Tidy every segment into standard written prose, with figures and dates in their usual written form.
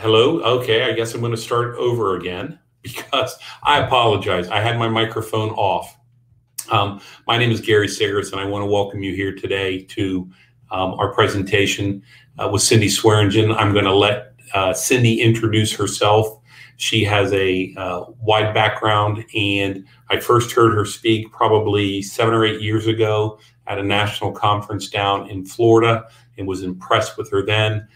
Hello. Okay, I guess I'm going to start over again because I apologize. I had my microphone off. My name is Gary Siggers, and I want to welcome you here today to our presentation with Cindy Swearingen. I'm going to let Cindy introduce herself. She has a wide background, and I first heard her speak probably 7 or 8 years ago at a national conference down in Florida and was impressed with her then.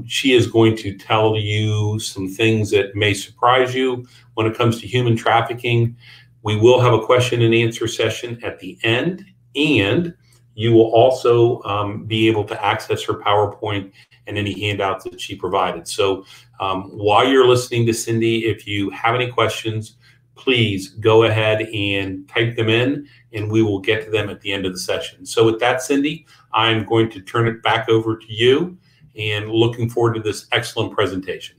She is going to tell you some things that may surprise you when it comes to human trafficking. We will have a question and answer session at the end, and you will also be able to access her PowerPoint and any handouts that she provided. So while you're listening to Cindy, if you have any questions, please go ahead and type them in, and we will get to them at the end of the session. So with that, Cindy, I'm going to turn it back over to you, and looking forward to this excellent presentation.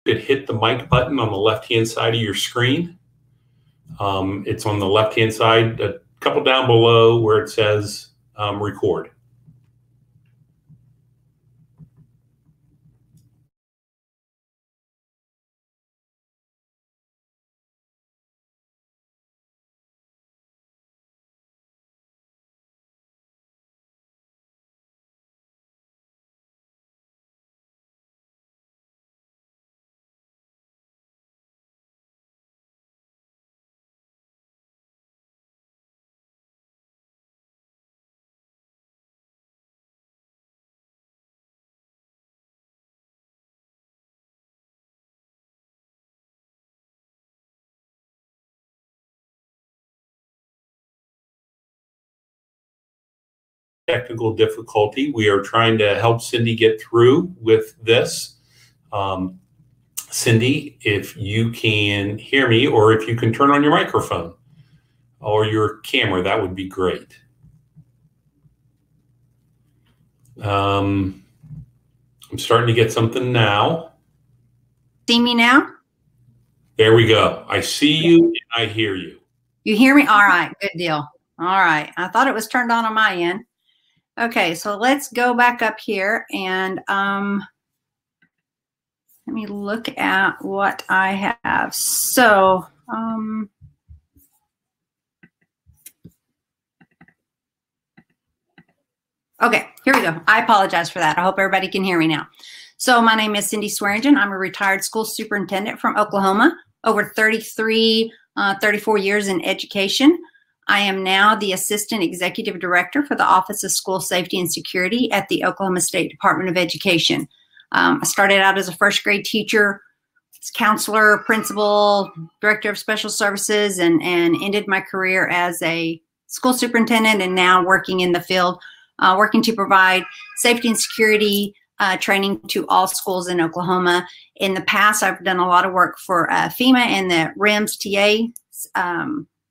Hit the mic button on the left-hand side of your screen. It's on the left-hand side, a couple down below where it says record. Technical difficulty. We are trying to help Cindy get through with this. Cindy, if you can hear me, or if you can turn on your microphone or your camera, that would be great. I'm starting to get something now. See me now? There we go. I see you and I hear you. You hear me? All right, good deal. All right, I thought it was turned on my end. Okay, so let's go back up here and let me look at what I have. So, okay, here we go. I apologize for that. I hope everybody can hear me now. So my name is Cindy Swearingen. I'm a retired school superintendent from Oklahoma, over 34 years in education. I am now the Assistant Executive Director for the Office of School Safety and Security at the Oklahoma State Department of Education. I started out as a first grade teacher, counselor, principal, director of special services, and ended my career as a school superintendent, and now working in the field, working to provide safety and security training to all schools in Oklahoma. In the past, I've done a lot of work for FEMA and the REMS TA,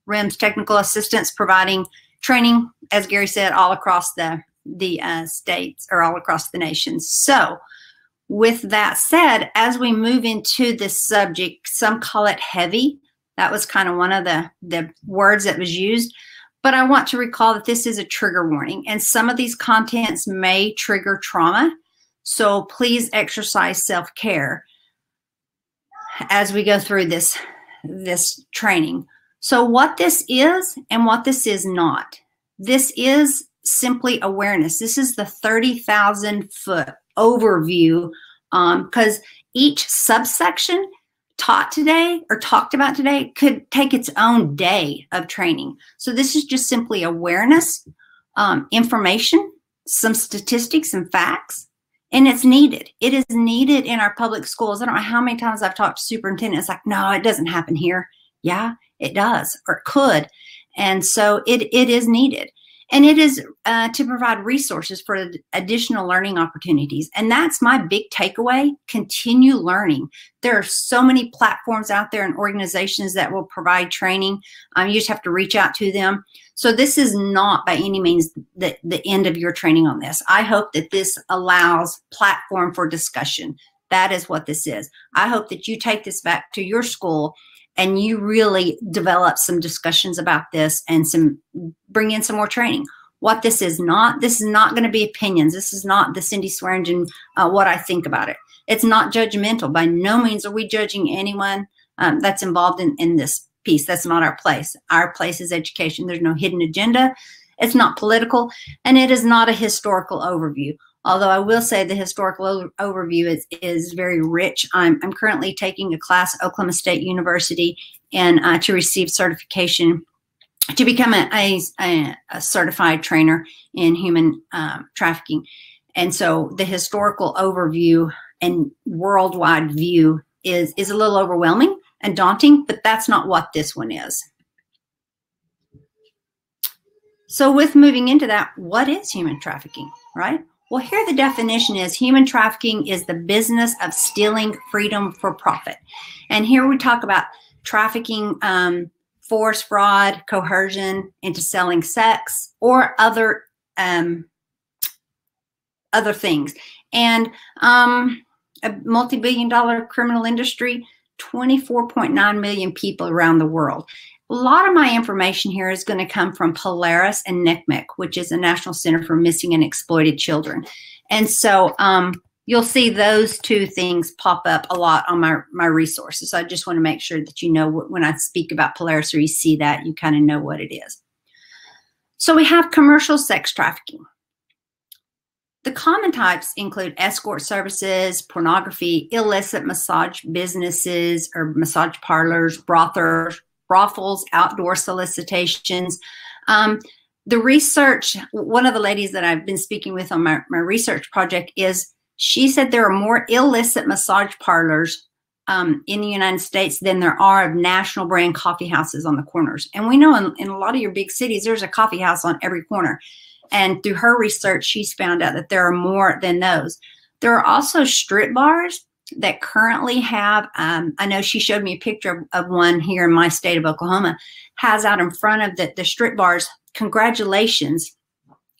REMS technical assistance, providing training, as Gary said, all across the states, or all across the nation. So with that said, as we move into this subject, some call it heavy. That was kind of one of the words that was used. But I want to recall that this is a trigger warning, and some of these contents may trigger trauma. So please exercise self-care as we go through this training. So what this is and what this is not. This is simply awareness. This is the 30,000-foot overview, because each subsection taught today or talked about today could take its own day of training. So this is just simply awareness, information, some statistics and facts, and it's needed. It is needed in our public schools. I don't know how many times I've talked to superintendents like, no, it doesn't happen here. Yeah, it does, or it could. And so it is needed. And it is to provide resources for additional learning opportunities. And that's my big takeaway: continue learning. There are so many platforms out there and organizations that will provide training. You just have to reach out to them. So this is not by any means the end of your training on this. I hope that this allows platform for discussion. That is what this is. I hope that you take this back to your school and you really develop some discussions about this and bring in some more training. What this is not going to be opinions. This is not the Cindy Swearingen, what I think about it. It's not judgmental. By no means are we judging anyone that's involved in this piece. That's not our place. Our place is education. There's no hidden agenda. It's not political, and it is not a historical overview. Although I will say the historical overview is very rich. I'm currently taking a class at Oklahoma State University and to receive certification to become a certified trainer in human trafficking. And so the historical overview and worldwide view is a little overwhelming and daunting, but that's not what this one is. So with moving into that, what is human trafficking, right? Well, here the definition is: human trafficking is the business of stealing freedom for profit. And here we talk about trafficking, force, fraud, coercion into selling sex or other things. And a multi-billion-dollar criminal industry, 24.9 million people around the world. A lot of my information here is going to come from Polaris and NCMEC, which is the National Center for Missing and Exploited Children. And so you'll see those two things pop up a lot on my resources. So I just want to make sure that you know when I speak about Polaris or you see that, you kind of know what it is. So we have commercial sex trafficking. The common types include escort services, pornography, illicit massage businesses or massage parlors, brothels, outdoor solicitations. The research, one of the ladies that I've been speaking with on my research project she said there are more illicit massage parlors in the United States than there are of national brand coffee houses on the corners. And we know in a lot of your big cities, there's a coffee house on every corner. And through her research, she's found out that there are more than those. There are also strip bars that currently have, I know she showed me a picture of one here in my state of Oklahoma, has out in front of the strip bars, congratulations,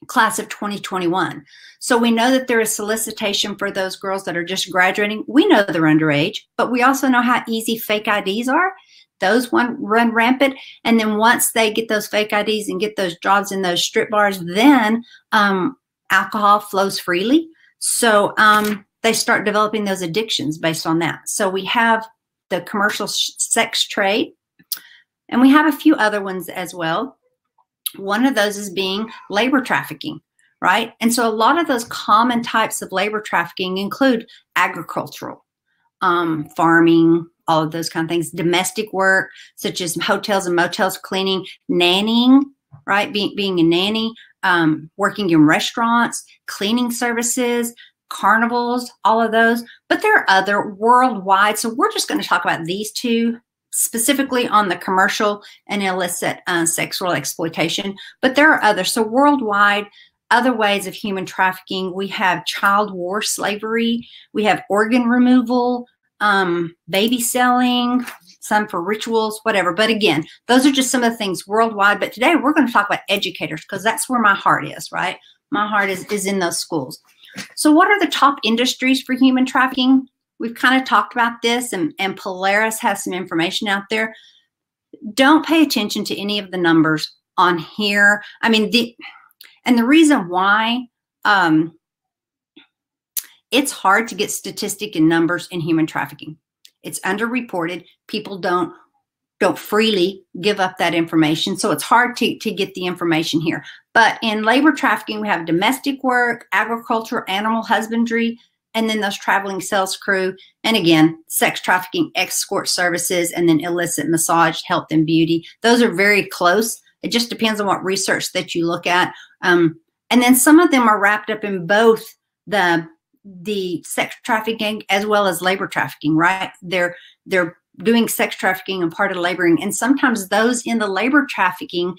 class of 2021. So we know that there is solicitation for those girls that are just graduating. We know they're underage, but we also know how easy fake IDs are. Those run rampant. And then once they get those fake IDs and get those jobs in those strip bars, then alcohol flows freely. So they start developing those addictions based on that. So we have the commercial sex trade, and we have a few other ones as well. One of those is being labor trafficking, right? And so a lot of those common types of labor trafficking include agricultural, farming, all of those kind of things, domestic work, such as hotels and motels, cleaning, nannying, right? Being a nanny, working in restaurants, cleaning services, carnivals, all of those. But there are other worldwide. So we're just going to talk about these two specifically on the commercial and illicit sexual exploitation. But there are others. So worldwide, other ways of human trafficking, we have child war slavery, we have organ removal, baby selling, some for rituals, whatever. But again, those are just some of the things worldwide. But today we're going to talk about educators because that's where my heart is, right? My heart is in those schools. So what are the top industries for human trafficking? We've kind of talked about this, and Polaris has some information out there. Don't pay attention to any of the numbers on here. I mean, the reason why it's hard to get statistic and numbers in human trafficking. It's underreported. People don't freely give up that information. So it's hard to get the information here. But in labor trafficking, we have domestic work, agriculture, animal husbandry, and then those traveling sales crew. And again, sex trafficking, escort services, and then illicit massage, health and beauty. Those are very close. It just depends on what research that you look at. And then some of them are wrapped up in both the sex trafficking as well as labor trafficking, right? They're doing sex trafficking and part of laboring. And sometimes those in the labor trafficking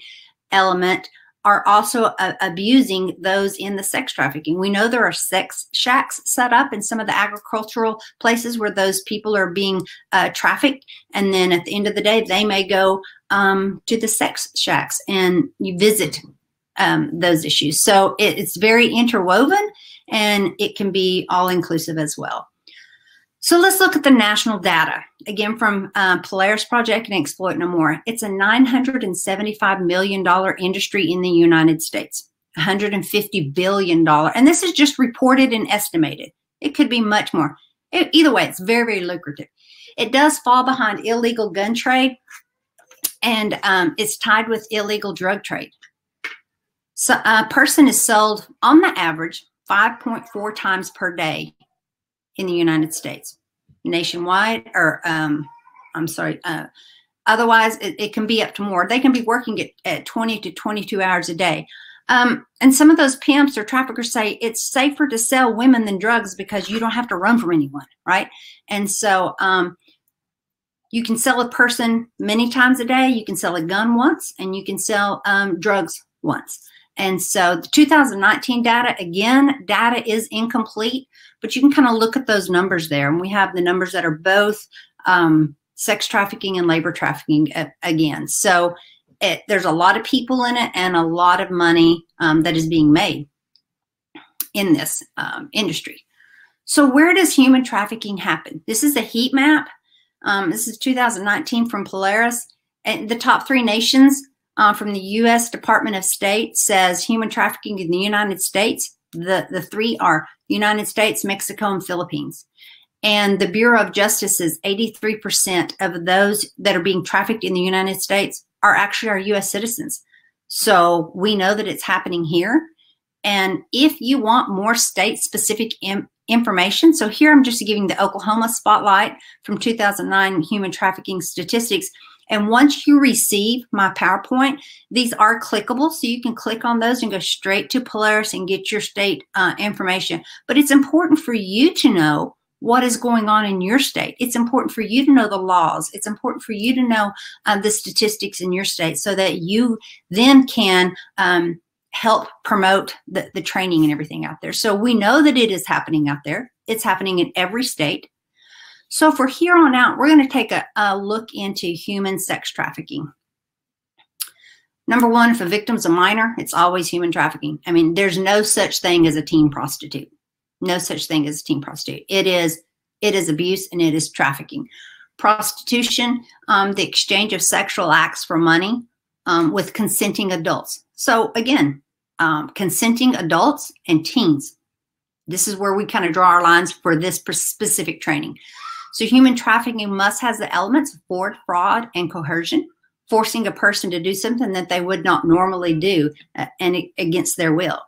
element are also abusing those in the sex trafficking. We know there are sex shacks set up in some of the agricultural places where those people are being trafficked. And then at the end of the day, they may go to the sex shacks and you visit those issues. So it's very interwoven and it can be all inclusive as well. So let's look at the national data, again, from Polaris Project and Exploit No More. It's a $975 million industry in the United States, $150 billion. And this is just reported and estimated. It could be much more. Either way, it's very, very lucrative. It does fall behind illegal gun trade, and it's tied with illegal drug trade. So a person is sold, on the average, 5.4 times per day in the United States. Nationwide, or otherwise it can be up to more. They can be working at 20 to 22 hours a day. And some of those pimps or traffickers say it's safer to sell women than drugs because you don't have to run from anyone, right? And so you can sell a person many times a day. You can sell a gun once, and you can sell drugs once. And so the 2019 data, again, data is incomplete, but you can kind of look at those numbers there. And we have the numbers that are both sex trafficking and labor trafficking again. So there's a lot of people in it and a lot of money that is being made in this industry. So where does human trafficking happen? This is a heat map. This is 2019 from Polaris. And the top 3 nations from the U.S. Department of State says human trafficking in the United States. The 3 are the United States, Mexico, and Philippines. And the Bureau of Justice says 83% of those that are being trafficked in the United States are actually our U.S. citizens. So we know that it's happening here. And if you want more state-specific information, so here I'm just giving the Oklahoma spotlight from 2009 human trafficking statistics. And once you receive my PowerPoint, these are clickable. So you can click on those and go straight to Polaris and get your state information. But it's important for you to know what is going on in your state. It's important for you to know the laws. It's important for you to know the statistics in your state so that you then can help promote the training and everything out there. So we know that it is happening out there. It's happening in every state. So for here on out, we're going to take a look into human sex trafficking. Number one, if a victim's a minor, it's always human trafficking. I mean, there's no such thing as a teen prostitute. No such thing as a teen prostitute. It is abuse and it is trafficking. Prostitution, the exchange of sexual acts for money with consenting adults. So again, consenting adults and teens. This is where we kind of draw our lines for this specific training. So human trafficking must have the elements of force, fraud, and coercion, forcing a person to do something that they would not normally do and against their will.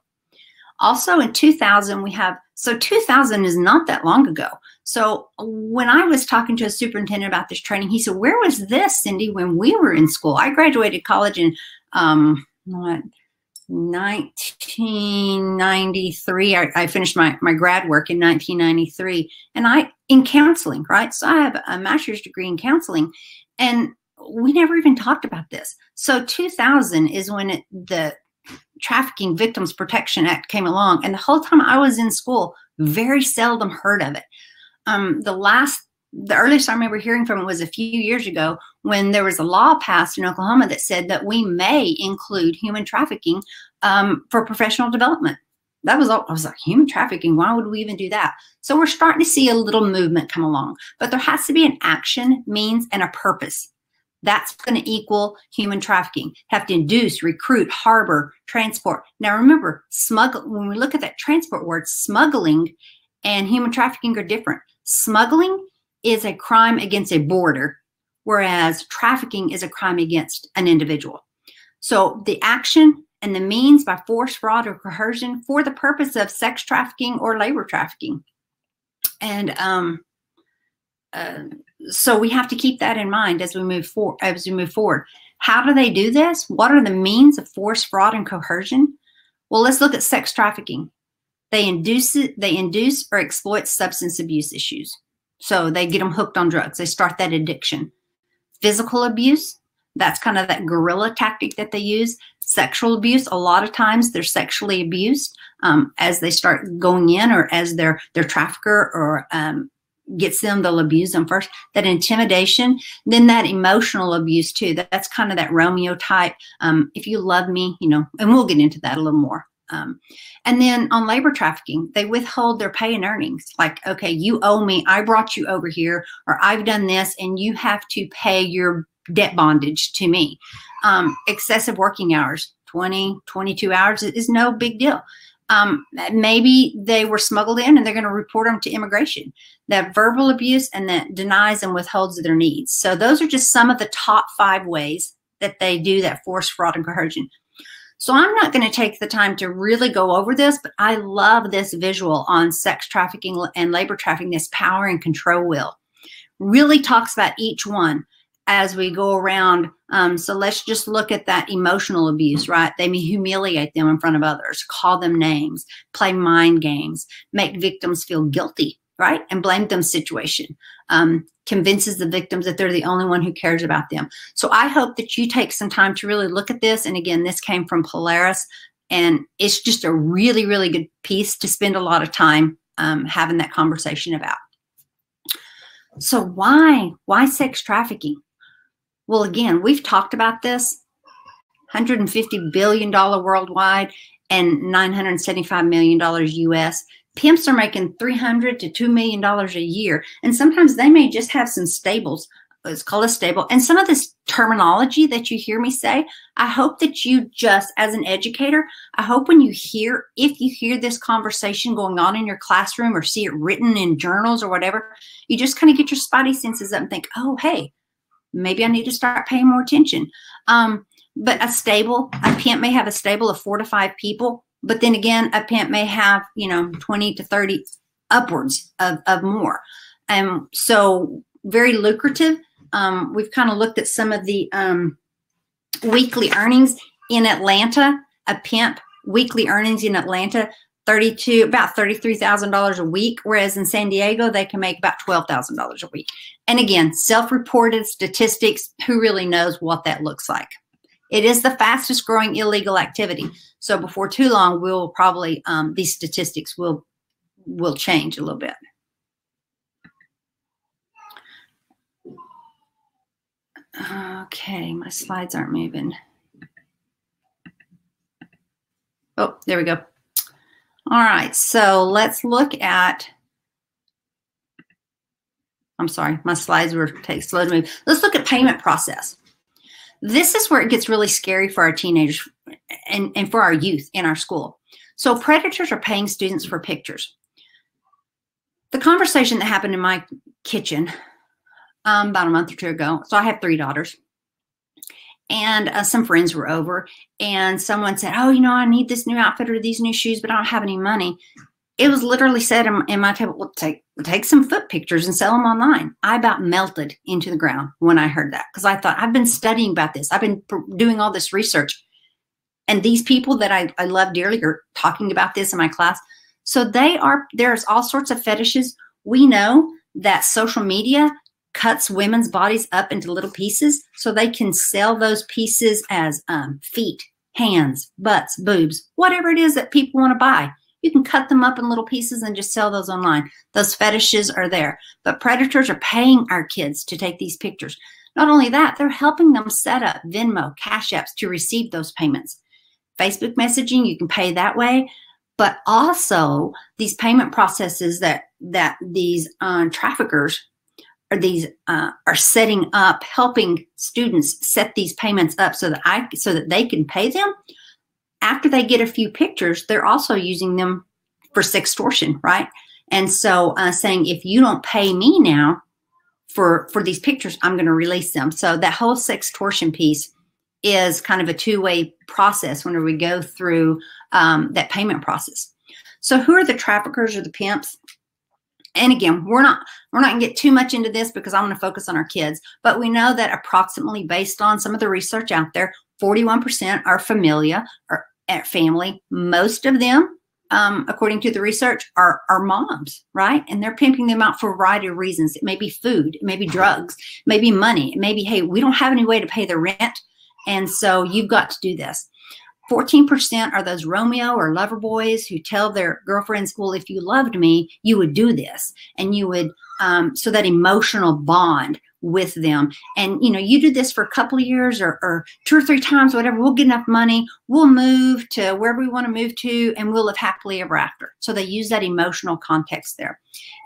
Also in 2000, we have, so 2000 is not that long ago. So when I was talking to a superintendent about this training, he said, where was this, Cindy, when we were in school? I graduated college in 1993. I finished my grad work in 1993, and in counseling, right? So I have a master's degree in counseling, and we never even talked about this. So 2000 is when the Trafficking Victims Protection Act came along, and the whole time I was in school, very seldom heard of it. The earliest I remember hearing from it was a few years ago when there was a law passed in Oklahoma that said that we may include human trafficking for professional development. That was all. I was like, human trafficking, why would we even do that? So we're starting to see a little movement come along, but there has to be an action, means, and a purpose. That's going to equal human trafficking. Have to induce, recruit, harbor, transport. Now remember, when we look at that transport word, smuggling and human trafficking are different. Smuggling is a crime against a border, whereas trafficking is a crime against an individual. So the action and the means by force, fraud, or coercion for the purpose of sex trafficking or labor trafficking. And so we have to keep that in mind as we move forward. How do they do this? What are the means of force, fraud, and coercion? Well, let's look at sex trafficking. They induce or exploit substance abuse issues. So they get them hooked on drugs. They start that addiction. Physical abuse. That's kind of that guerrilla tactic that they use. Sexual abuse, a lot of times they're sexually abused as they start going in, or as their trafficker or gets them, they'll abuse them first. That intimidation, then that emotional abuse too. That's kind of that Romeo type. If you love me, you know, and we'll get into that a little more. And then on labor trafficking, they withhold their pay and earnings. Like, okay, you owe me, I brought you over here, or I've done this, and you have to pay your debt bondage to me. Excessive working hours, 20, 22 hours is no big deal. Maybe they were smuggled in and they're going to report them to immigration. That verbal abuse, and that denies and withholds their needs. So those are just some of the top 5 ways that they do that force, fraud, and coercion. So I'm not going to take the time to really go over this, but I love this visual on sex trafficking and labor trafficking, this power and control wheel. Really talks about each one as we go around. So let's just look at that emotional abuse, right? They may humiliate them in front of others, call them names, play mind games, make victims feel guilty, right? And blame them situation. Convinces the victims that they're the only one who cares about them. So I hope that you take some time to really look at this. And again, this came from Polaris, and it's just a really, really good piece to spend a lot of time having that conversation about. So why sex trafficking? Well, again, we've talked about this, $150 billion worldwide and $975 million US. Pimps are making $300 to $2 million a year. And sometimes they may just have some stables. It's called a stable. And some of this terminology that you hear me say, I hope that you just, as an educator, I hope when you hear, if you hear this conversation going on in your classroom or see it written in journals or whatever, you just kind of get your spidey senses up and think, oh, hey, maybe I need to start paying more attention. But a stable, a pimp may have a stable of 4 to 5 people. But then again, a pimp may have, 20 to 30 upwards of more. So very lucrative. We've kind of looked at some of the weekly earnings in Atlanta. A pimp weekly earnings in Atlanta, about $33,000 a week, whereas in San Diego, they can make about $12,000 a week. And again, self-reported statistics, who really knows what that looks like? It is the fastest growing illegal activity. So before too long, we'll probably, these statistics will change a little bit. Okay, my slides aren't moving. Oh, there we go. All right, so let's look at, I'm sorry, my slides were slow to move. Let's look at payment process. This is where it gets really scary for our teenagers and for our youth in our school. So predators are paying students for pictures. The conversation that happened in my kitchen about a month or 2 ago. So I have 3 daughters. And some friends were over, and someone said, oh, I need this new outfit or these new shoes, but I don't have any money. It was literally said in my table, well, take some foot pictures and sell them online. I about melted into the ground when I heard that, because I thought, I've been studying about this. I've been doing all this research. And these people that I love dearly are talking about this in my class. So there's all sorts of fetishes. We know that social media cuts women's bodies up into little pieces so they can sell those pieces as feet, hands, butts, boobs, whatever it is that people want to buy. You can cut them up in little pieces and just sell those online. Those fetishes are there. But predators are paying our kids to take these pictures. Not only that, they're helping them set up Venmo, Cash Apps to receive those payments. Facebook messaging, you can pay that way. But also these payment processes that these traffickers are setting up, helping students set these payments up so that they can pay them. After they get a few pictures, they're also using them for sextortion, right? And so saying, if you don't pay me now for these pictures, I'm going to release them. So that whole sextortion piece is kind of a two-way process whenever we go through that payment process. So who are the traffickers or the pimps? And again, we're not going to get too much into this because I'm going to focus on our kids. But we know that approximately, based on some of the research out there, 41% are familia or at family. Most of them according to the research, are moms, right? And they're pimping them out for a variety of reasons. It may be food, it may be drugs, it may be money, it may be, hey, we don't have any way to pay the rent, and so you've got to do this. 14% are those Romeo or lover boys who tell their girlfriends, well, if you loved me, you would do this. And you would, so that emotional bond with them. And, you know, you do this for a couple of years or 2 or 3 times, whatever, we'll get enough money, we'll move to wherever we want to move to, and we'll live happily ever after. So they use that emotional context there.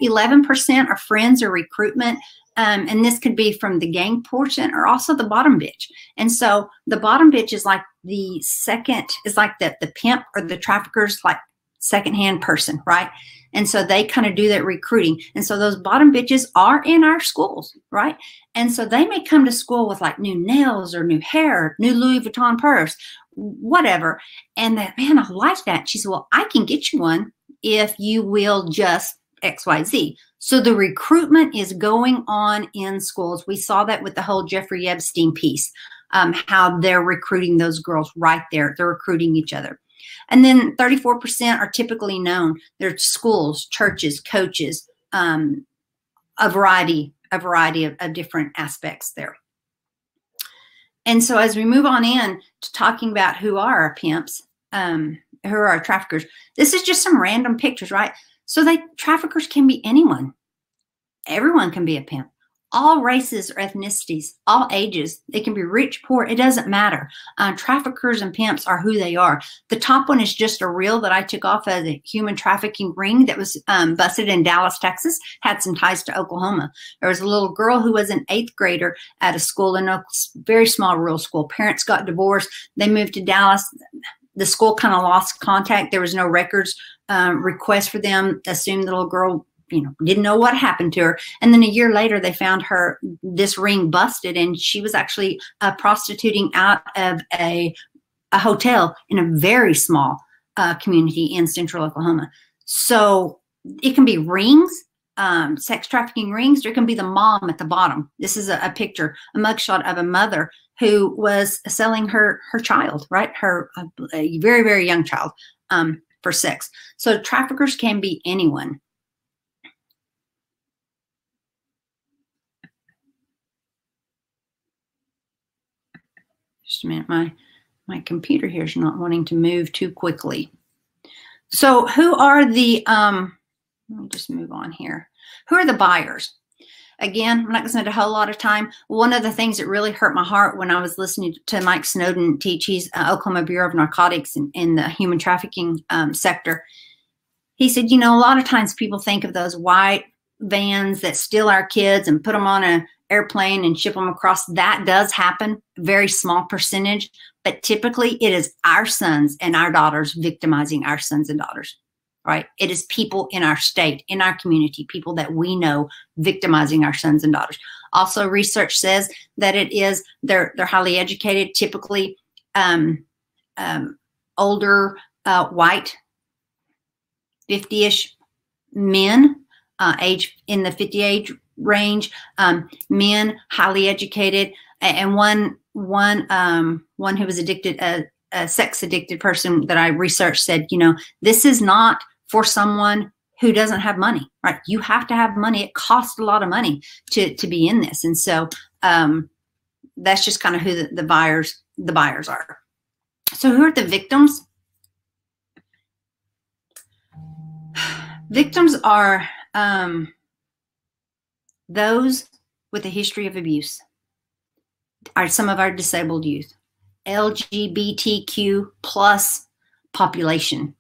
11% are friends or recruitment. And this could be from the gang portion or also the bottom bitch. And so the bottom bitch is like the second, is like the pimp or the trafficker's like secondhand person, right? And so they kind of do that recruiting. And so those bottom bitches are in our schools, right? And so they may come to school with like new nails or new hair, new Louis Vuitton purse, whatever. And that, man, I like that. She said, well, I can get you one if you will just XYZ. So the recruitment is going on in schools. We saw that with the whole Jeffrey Epstein piece, how they're recruiting those girls right there. They're recruiting each other. And then 34% are typically known. They're schools, churches, coaches, a variety of different aspects there. And so as we move on in to talking about who are our pimps, who are our traffickers, this is just some random pictures, right? So traffickers can be anyone. Everyone can be a pimp. All races or ethnicities, all ages. They can be rich, poor. It doesn't matter. Traffickers and pimps are who they are. The top one is just a reel that I took off of the human trafficking ring that was busted in Dallas, Texas. Had some ties to Oklahoma. There was a little girl who was an 8th grader at a school in a very small rural school. Parents got divorced. They moved to Dallas. The school kind of lost contact. There was no records request for them. Assumed the little girl, you know, didn't know what happened to her. And then a year later, they found this ring busted, and she was actually prostituting out of a hotel in a very small community in central Oklahoma. So it can be rings, sex trafficking rings, or it can be the mom at the bottom. This is a picture, a mugshot of a mother who was selling her child, right? A very, very young child for sex. So traffickers can be anyone. Just a minute, my computer here is not wanting to move too quickly. So who are the, let me just move on here. Who are the buyers? Again, I'm not going to spend a whole lot of time. One of the things that really hurt my heart when I was listening to Mike Snowden teach, he's Oklahoma Bureau of Narcotics in the human trafficking sector. He said, you know, a lot of times people think of those white vans that steal our kids and put them on an airplane and ship them across. That does happen, very small percentage, but typically it is our sons and our daughters victimizing our sons and daughters, right? It is people in our state, in our community, people that we know victimizing our sons and daughters. Also, research says that it is, they're highly educated, typically older, white, 50-ish men, age in the 50 age range, men, highly educated, and one who was addicted, a sex addicted person that I researched said, you know, this is not for someone who doesn't have money, right? You have to have money. It costs a lot of money to be in this. And so that's just kind of who the buyers are. So who are the victims? Victims are those with a history of abuse, are some of our disabled youth, LGBTQ plus population.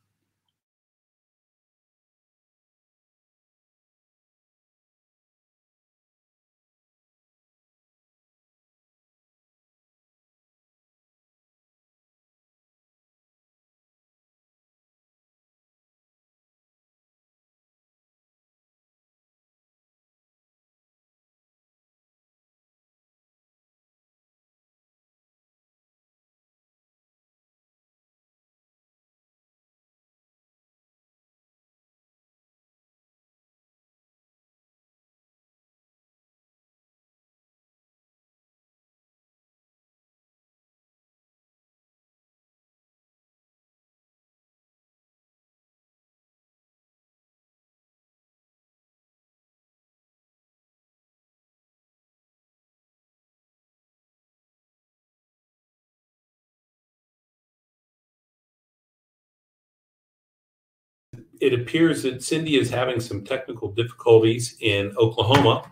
it appears that Cindy is having some technical difficulties in Oklahoma.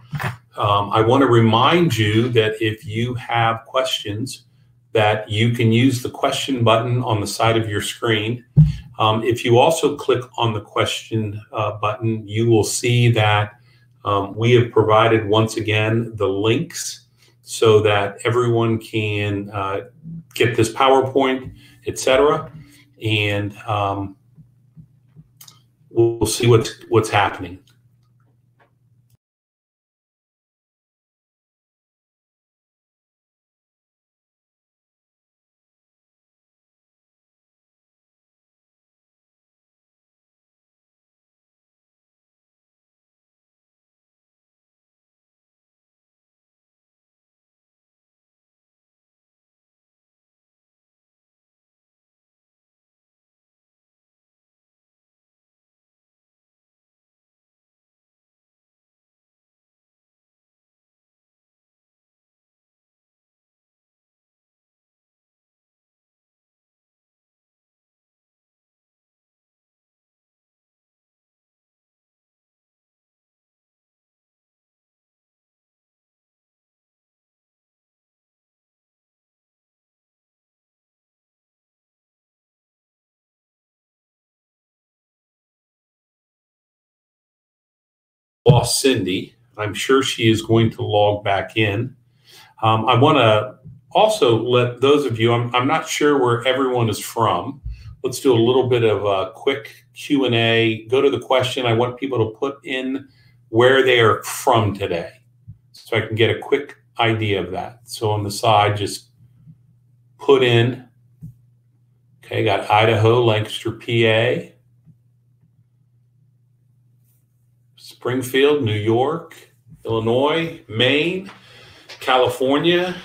I want to remind you that if you have questions, that you can use the question button on the side of your screen. If you also click on the question button, you will see that we have provided, once again, the links so that everyone can get this PowerPoint, etc. And we'll see what's happening. Lost Cindy. I'm sure she is going to log back in. I want to also let those of you, I'm not sure where everyone is from. Let's do a little bit of a quick Q&A. Go to the question. I want people to put in where they are from today, so I can get a quick idea of that. So on the side, just put in, okay, got Idaho, Lancaster, PA, Springfield, New York, Illinois, Maine, California,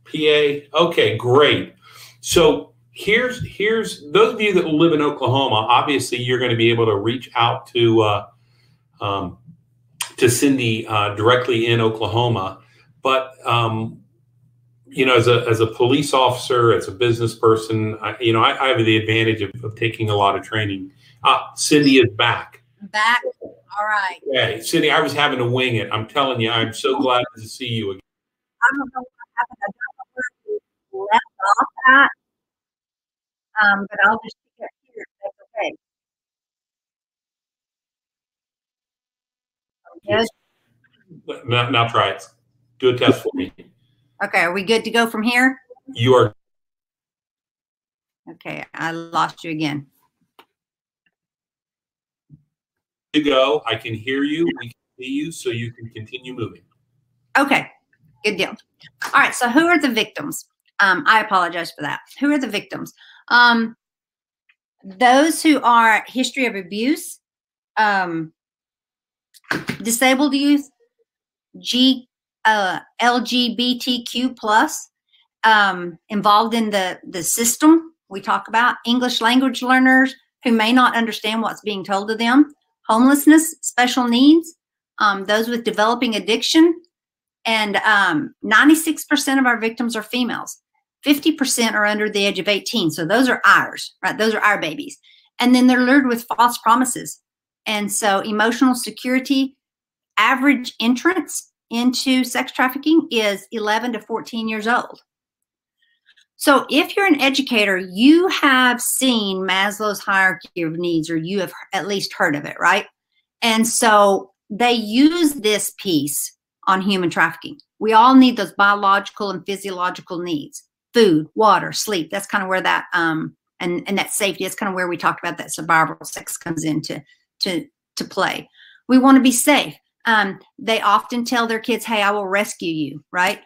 PA. Okay, great. So here's those of you that live in Oklahoma. Obviously, you're going to be able to reach out to Cindy directly in Oklahoma. But you know, as a police officer, as a business person, I have the advantage of taking a lot of training. Cindy is back. Back. All right. Okay, Cindy, I was having to wing it. I'm telling you, I'm so glad to see you again. I don't know what happened. I don't know where we left off at, but I'll just pick it here. That's okay. Good. Now try it. Do a test for me. Okay, are we good to go from here? You are. Okay, I lost you again. To go. I can hear you. We can see you, so you can continue moving. Okay, good deal. All right, so who are the victims? I apologize for that. Who are the victims? Those who are history of abuse, disabled youth, LGBTQ plus, involved in the system we talk about, English language learners who may not understand what's being told to them, homelessness, special needs, those with developing addiction, and 96% of our victims are females. 50% are under the age of 18. So those are ours, right? Those are our babies. And then they're lured with false promises. And so emotional security, average entrance into sex trafficking is 11 to 14 years old. So if you're an educator, you have seen Maslow's hierarchy of needs, or you have at least heard of it, right? And so they use this piece on human trafficking. We all need those biological and physiological needs: food, water, sleep. That's kind of where that and that safety, that's kind of where we talked about that survival sex comes into to play. We want to be safe. They often tell their kids, hey, I will rescue you, right?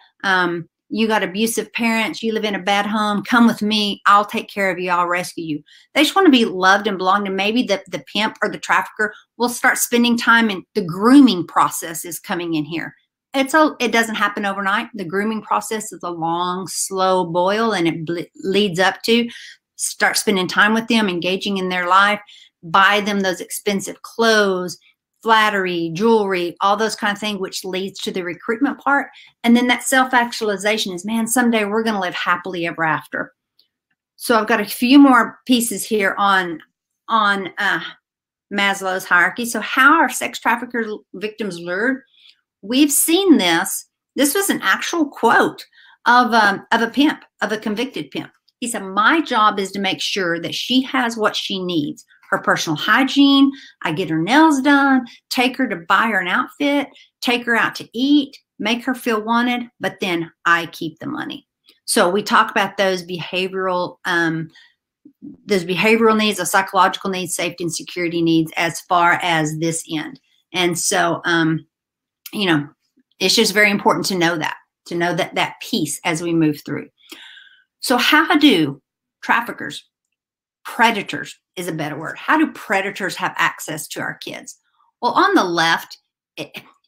You got abusive parents, you live in a bad home, come with me, I'll take care of you, I'll rescue you. They just want to be loved and belong, and maybe the pimp or the trafficker will start spending time in the grooming process is coming in here. It doesn't happen overnight. The grooming process is a long, slow boil, and it leads up to start spending time with them, engaging in their life, buy them those expensive clothes, flattery, jewelry, all those kind of things, which leads to the recruitment part. And then that self-actualization is, man, someday we're going to live happily ever after. So I've got a few more pieces here on Maslow's hierarchy. So how are sex trafficker victims lured? We've seen this. This was an actual quote of a pimp, of a convicted pimp. He said, my job is to make sure that she has what she needs. Her personal hygiene, I get her nails done, take her to buy her an outfit, take her out to eat, make her feel wanted, but then I keep the money. So we talk about those behavioral needs, the psychological needs, safety and security needs as far as this end. And so, you know, it's just very important to know that piece as we move through. So how do traffickers, predators is a better word. How do predators have access to our kids? Well, on the left,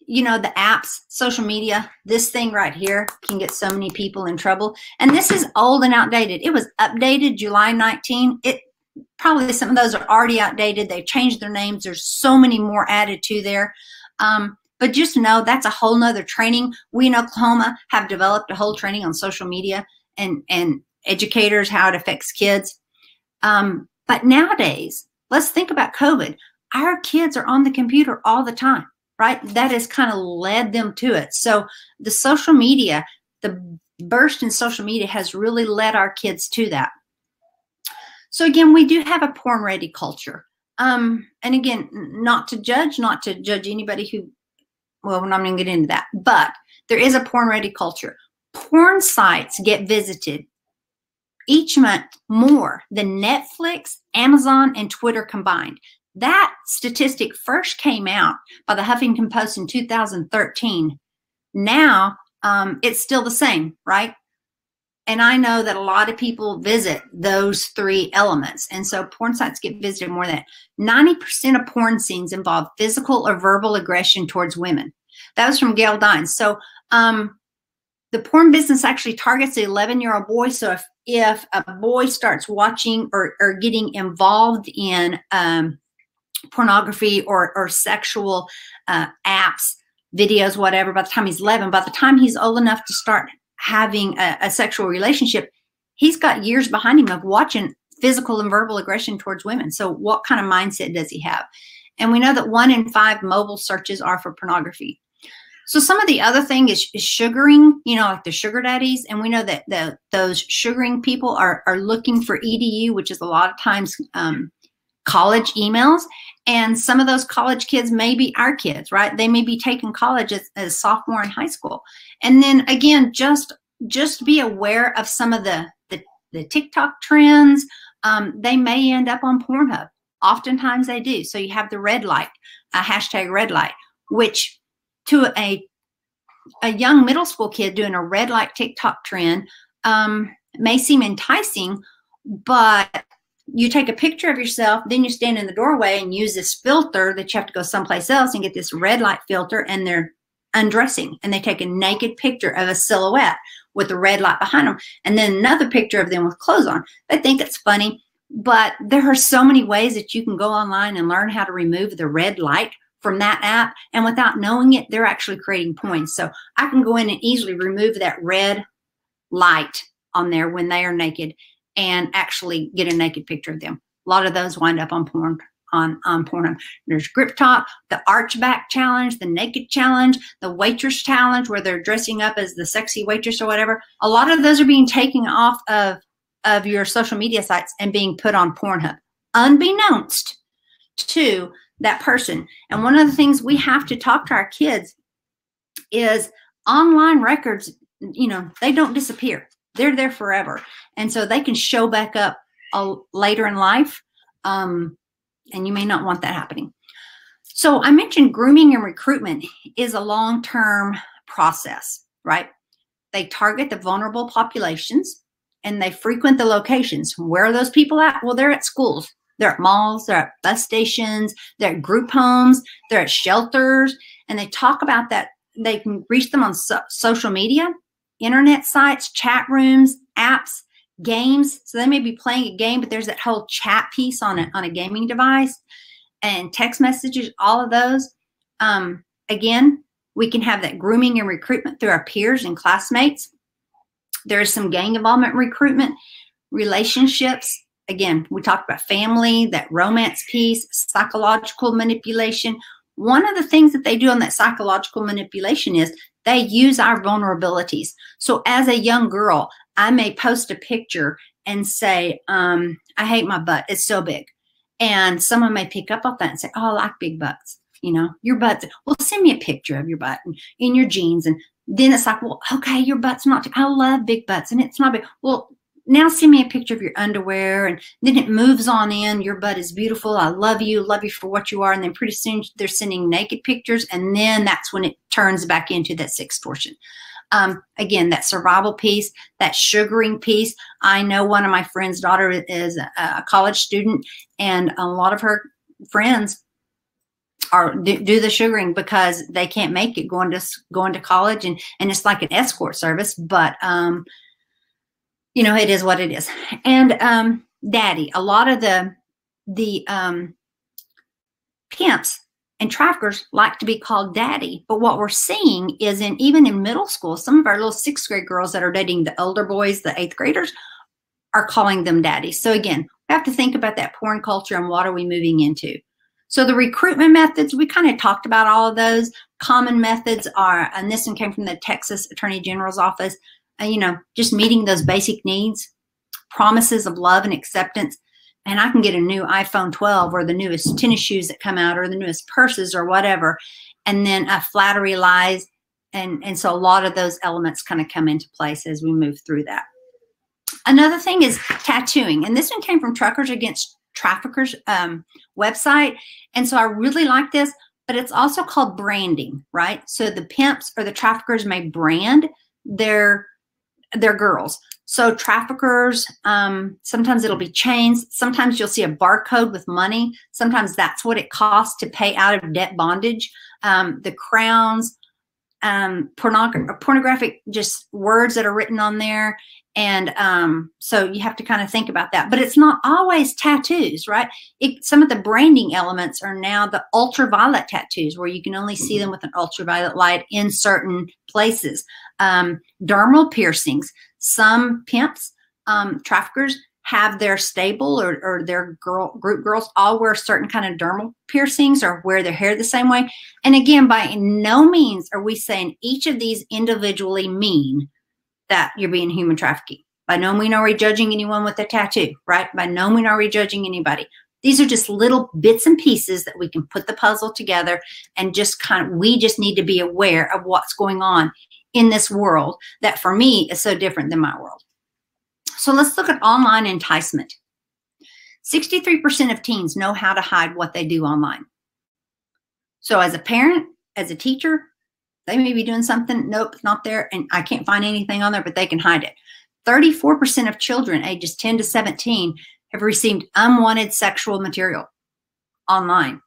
you know, the apps, social media, this thing right here can get so many people in trouble. And this is old and outdated. It was updated July 19. Probably some of those are already outdated. They've changed their names. There's so many more added to there. But just know that's a whole nother training. We in Oklahoma have developed a whole training on social media and educators, how it affects kids. But nowadays, let's think about COVID. Our kids are on the computer all the time, right? That has kind of led them to it. So the social media, the burst in social media has really led our kids to that. So again, we do have a porn-ready culture. And again, not to judge anybody who, well, I'm not going to get into that, but there is a porn-ready culture. Porn sites get visited each month more than Netflix, Amazon, and Twitter combined. That statistic first came out by the Huffington Post in 2013. Now, it's still the same, right? And I know that a lot of people visit those three elements. And so porn sites get visited more than 90% of porn scenes involve physical or verbal aggression towards women. That was from Gail Dines. So the porn business actually targets the 11-year-old boy. So if a boy starts watching or getting involved in pornography or sexual apps, videos, whatever, by the time he's 11, by the time he's old enough to start having a sexual relationship, he's got years behind him of watching physical and verbal aggression towards women. So what kind of mindset does he have? And we know that 1 in 5 mobile searches are for pornography. So some of the other thing is sugaring, you know, like the sugar daddies. And we know that those sugaring people are looking for EDU, which is a lot of times college emails. And some of those college kids may be our kids, right? They may be taking college as sophomore in high school. And then again, just be aware of some of the TikTok trends. They may end up on Pornhub. Oftentimes they do. So you have the red light, hashtag red light, which to a young middle school kid doing a red light TikTok trend may seem enticing, but you take a picture of yourself, then you stand in the doorway and use this filter that you have to go someplace else and get this red light filter, and they're undressing and they take a naked picture of a silhouette with a red light behind them, and then another picture of them with clothes on. They think it's funny, but there are so many ways that you can go online and learn how to remove the red light from that app, and without knowing it, they're actually creating points. So I can go in and easily remove that red light on there when they are naked and actually get a naked picture of them. A lot of those wind up on porn, on Pornhub. There's Grip Talk, the Archback Challenge, the Naked Challenge, the Waitress Challenge, where they're dressing up as the sexy waitress or whatever. A lot of those are being taken off of your social media sites and being put on Pornhub, unbeknownst to that person. And one of the things we have to talk to our kids is online records, you know, they don't disappear. They're there forever. And so they can show back up later in life. And you may not want that happening. So I mentioned grooming and recruitment is a long-term process, right? They target the vulnerable populations and they frequent the locations. Where are those people at? Well, they're at schools. They're at malls, they're at bus stations, they're at group homes, they're at shelters, and they talk about that. They can reach them on social media, internet sites, chat rooms, apps, games. So they may be playing a game, but there's that whole chat piece on a gaming device, and text messages, all of those. Again, we can have that grooming and recruitment through our peers and classmates. There's some gang involvement recruitment, relationships, again, we talked about family, that romance piece, psychological manipulation. One of the things that they do on that psychological manipulation is they use our vulnerabilities. So as a young girl, I may post a picture and say, I hate my butt. It's so big. And someone may pick up on that and say, oh, I like big butts. You know, your butt. Well, send me a picture of your butt and in your jeans. And then it's like, well, okay, your butt's not, I love big butts and it's not big. Well, now send me a picture of your underwear. And then it moves on in. Your butt is beautiful. I love you for what you are. And then pretty soon they're sending naked pictures. And then that's when it turns back into that sextortion. Again, that survival piece, that sugaring piece. I know one of my friend's daughter is a college student, and a lot of her friends do the sugaring because they can't make it going to college, and it's like an escort service, but you know, it is what it is. And daddy, a lot of the pimps and traffickers like to be called daddy, but what we're seeing is even in middle school, some of our little 6th grade girls that are dating the older boys, the 8th graders, are calling them daddy. So again, we have to think about that porn culture and what are we moving into. So the recruitment methods, we kind of talked about all of those. Common methods are, and this one came from the Texas Attorney General's office, you know, just meeting those basic needs, promises of love and acceptance. And I can get a new iPhone 12 or the newest tennis shoes that come out or the newest purses or whatever. And then flattery, lies. And so a lot of those elements kind of come into place as we move through that. Another thing is tattooing. And this one came from Truckers Against Traffickers website. And so I really like this, but it's also called branding, right? So the pimps or the traffickers may brand their girls. So traffickers, sometimes it'll be chains. Sometimes you'll see a barcode with money. Sometimes that's what it costs to pay out of debt bondage. The crowns, pornographic just words that are written on there. And so you have to kind of think about that. But it's not always tattoos, right? Some of the branding elements are now the ultraviolet tattoos, where you can only see them with an ultraviolet light in certain places. Dermal piercings. Some pimps, traffickers, have their stable or their group girls all wear certain kind of dermal piercings or wear their hair the same way. And again, by no means are we saying each of these individually mean that you're being human trafficking. By no means are we judging anyone with a tattoo, right? By no means are we judging anybody. These are just little bits and pieces that we can put the puzzle together and just we just need to be aware of what's going on in this world that for me is so different than my world. So let's look at online enticement. 63% of teens know how to hide what they do online. So as a parent, as a teacher, they may be doing something, nope, it's not there, and I can't find anything on there, but they can hide it. 34% of children ages 10 to 17 have received unwanted sexual material online.